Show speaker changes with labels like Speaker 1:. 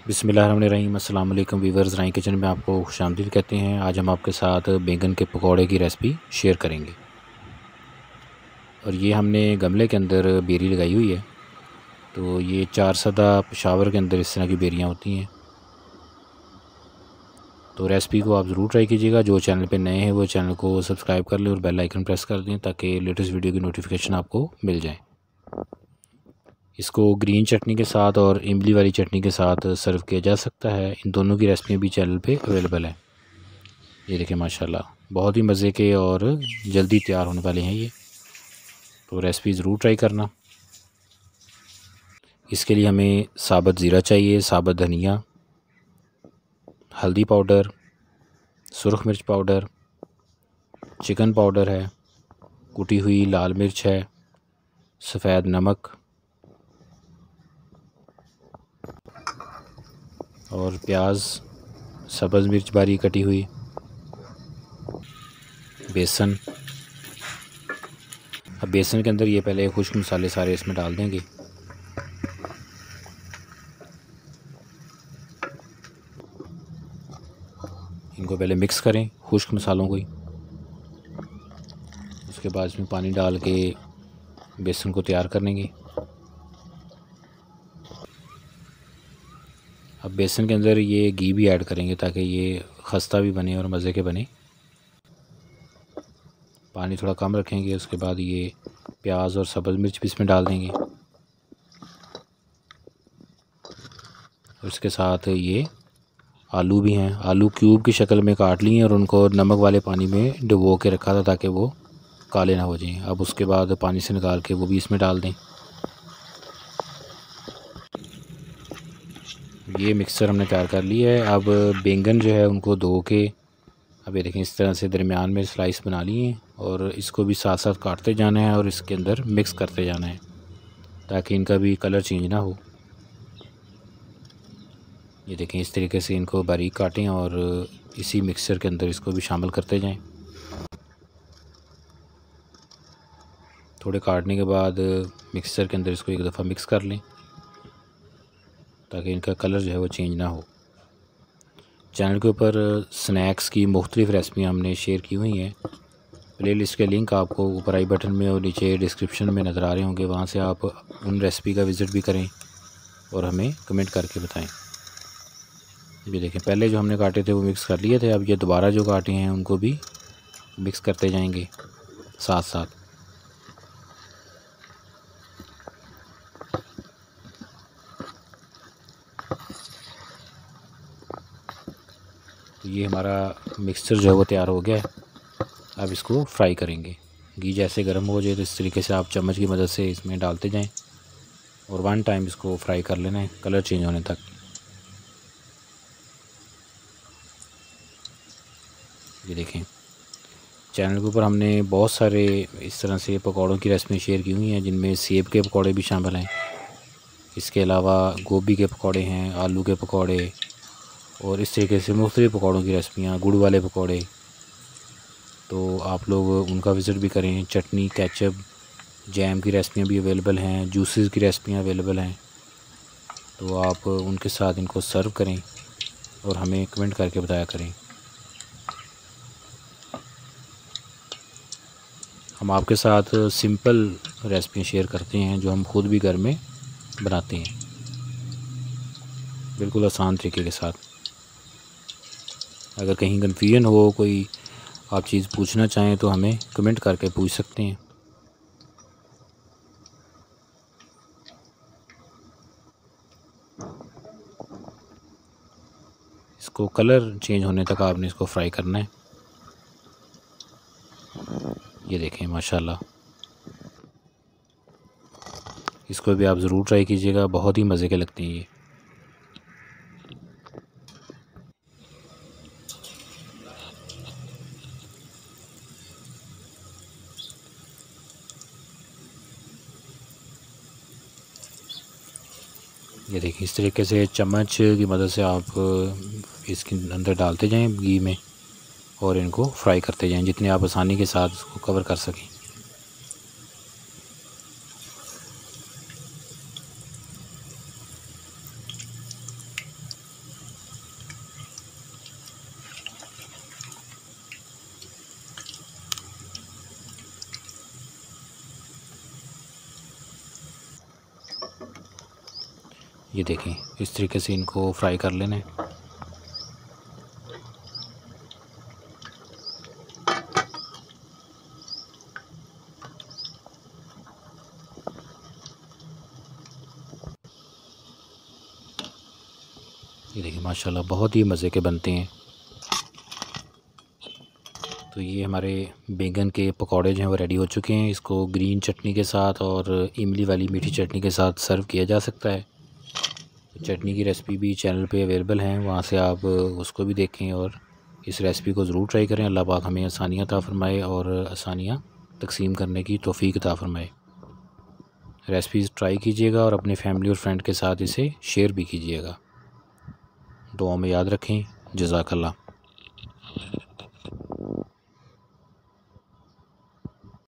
Speaker 1: बिस्मिल्लाहिर्रहमानिर्रहीम। अस्सलाम वालेकुम वीवर्स, राई किचन में आपको खुशामदीद कहते हैं। आज हम आपके साथ बैंगन के पकौड़े की रेसिपी शेयर करेंगे। और ये हमने गमले के अंदर बेरी लगाई हुई है। तो ये 4 पेशावर के अंदर इस तरह की बेरियां होती हैं। तो रेसिपी को आप ज़रूर ट्राई कीजिएगा। जो चैनल पे नए हैं वो चैनल को सब्सक्राइब कर लें और बेल आइकन प्रेस कर दें ताकि लेटेस्ट वीडियो की नोटिफिकेशन आपको मिल जाए। इसको ग्रीन चटनी के साथ और इमली वाली चटनी के साथ सर्व किया जा सकता है। इन दोनों की रेसिपी भी चैनल पे अवेलेबल है। ये देखिए माशाल्लाह बहुत ही मज़े के और जल्दी तैयार होने वाले हैं ये। तो रेसिपी ज़रूर ट्राई करना। इसके लिए हमें साबुत ज़ीरा चाहिए, साबुत धनिया, हल्दी पाउडर, सुरख मिर्च पाउडर, चिकन पाउडर है, कुटी हुई लाल मिर्च है, सफ़ेद नमक और प्याज, सब्ज़ मिर्च बारीक कटी हुई, बेसन। अब बेसन के अंदर ये पहले खुश्क मसाले सारे इसमें डाल देंगे। इनको पहले मिक्स करें खुश्क मसालों को ही। उसके बाद इसमें पानी डाल के बेसन को तैयार कर लेंगे। अब बेसन के अंदर ये घी भी ऐड करेंगे ताकि ये खस्ता भी बने और मज़े के बने। पानी थोड़ा कम रखेंगे। उसके बाद ये प्याज और सब्ज़ मिर्च भी इसमें डाल देंगे। उसके साथ ये आलू भी हैं। आलू क्यूब की शक्ल में काट लिए और उनको नमक वाले पानी में डुबो के रखा था ताकि वो काले ना हो जाएं। अब उसके बाद पानी से निकाल के वो भी इसमें डाल दें। ये मिक्सचर हमने तैयार कर लिया है। अब बैंगन जो है उनको धो के अब ये देखें इस तरह से दरमियान में स्लाइस बना लिए हैं और इसको भी साथ साथ काटते जाना है और इसके अंदर मिक्स करते जाना है ताकि इनका भी कलर चेंज ना हो। ये देखें इस तरीके से इनको बारीक काटें और इसी मिक्सचर के अंदर इसको भी शामिल करते जाएं। थोड़े काटने के बाद मिक्सचर के अंदर इसको एक दफ़ा मिक्स कर लें ताकि इनका कलर जो है वो चेंज ना हो। चैनल के ऊपर स्नैक्स की मुख्तलिफ़ रेसिपियाँ हमने शेयर की हुई हैं। प्लेलिस्ट के लिंक आपको ऊपर आई बटन में और नीचे डिस्क्रिप्शन में नज़र आ रहे होंगे। वहाँ से आप उन रेसिपी का विज़िट भी करें और हमें कमेंट करके बताएं। ये देखें पहले जो हमने काटे थे वो मिक्स कर लिए थे। अब ये दोबारा जो काटे हैं उनको भी मिक्स करते जाएंगे साथ साथ। तो ये हमारा मिक्सचर जो है वो तैयार हो गया है। अब इसको फ्राई करेंगे। घी जैसे गर्म हो जाए तो इस तरीके से आप चम्मच की मदद से इसमें डालते जाएं और 1 टाइम इसको फ्राई कर लेना है कलर चेंज होने तक। ये देखें चैनल के ऊपर हमने बहुत सारे इस तरह से पकौड़ों की रेसिपी शेयर की हुई हैं जिनमें सेब के पकौड़े भी शामिल हैं। इसके अलावा गोभी के पकौड़े हैं, आलू के पकौड़े और इस तरीके से मुख्तलिफ़ पकौड़ों की रेसिपियाँ, गुड़ वाले पकौड़े। तो आप लोग उनका विज़िट भी करें। चटनी, केचप, जैम की रेसिपियाँ भी अवेलेबल हैं, जूसेस की रेसिपियाँ अवेलेबल हैं। तो आप उनके साथ इनको सर्व करें और हमें कमेंट करके बताया करें। हम आपके साथ सिंपल रेसिपियाँ शेयर करते हैं जो हम ख़ुद भी घर में बनाते हैं, बिल्कुल आसान तरीके के साथ। अगर कहीं कन्फ्यूजन हो, कोई आप चीज़ पूछना चाहें तो हमें कमेंट करके पूछ सकते हैं। इसको कलर चेंज होने तक आपने इसको फ्राई करना है। ये देखें माशाल्लाह, इसको भी आप ज़रूर ट्राई कीजिएगा, बहुत ही मज़े के लगते हैं ये। ये देखिए इस तरीके से चम्मच की मदद से आप इसके अंदर डालते जाएं घी में और इनको फ्राई करते जाएं जितने आप आसानी के साथ इसको कवर कर सकें। ये देखें, इस तरीके से इनको फ्राई कर लेना है। ये देखिए माशाल्लाह बहुत ही मज़े के बनते हैं। तो ये हमारे बैंगन के पकौड़े जो हैं वो रेडी हो चुके हैं। इसको ग्रीन चटनी के साथ और इमली वाली मीठी चटनी के साथ सर्व किया जा सकता है। तो चटनी की रेसिपी भी चैनल पे अवेलेबल हैं, वहाँ से आप उसको भी देखें और इस रेसिपी को ज़रूर ट्राई करें। अल्लाह पाक हमें आसानियाँ अता फ़रमाए और आसानियाँ तकसीम करने की तौफ़ीक अता फ़रमाए। रेसिपीज़ ट्राई कीजिएगा और अपने फैमिली और फ्रेंड के साथ इसे शेयर भी कीजिएगा। दुआ में याद रखें। जज़ाकल्लाह।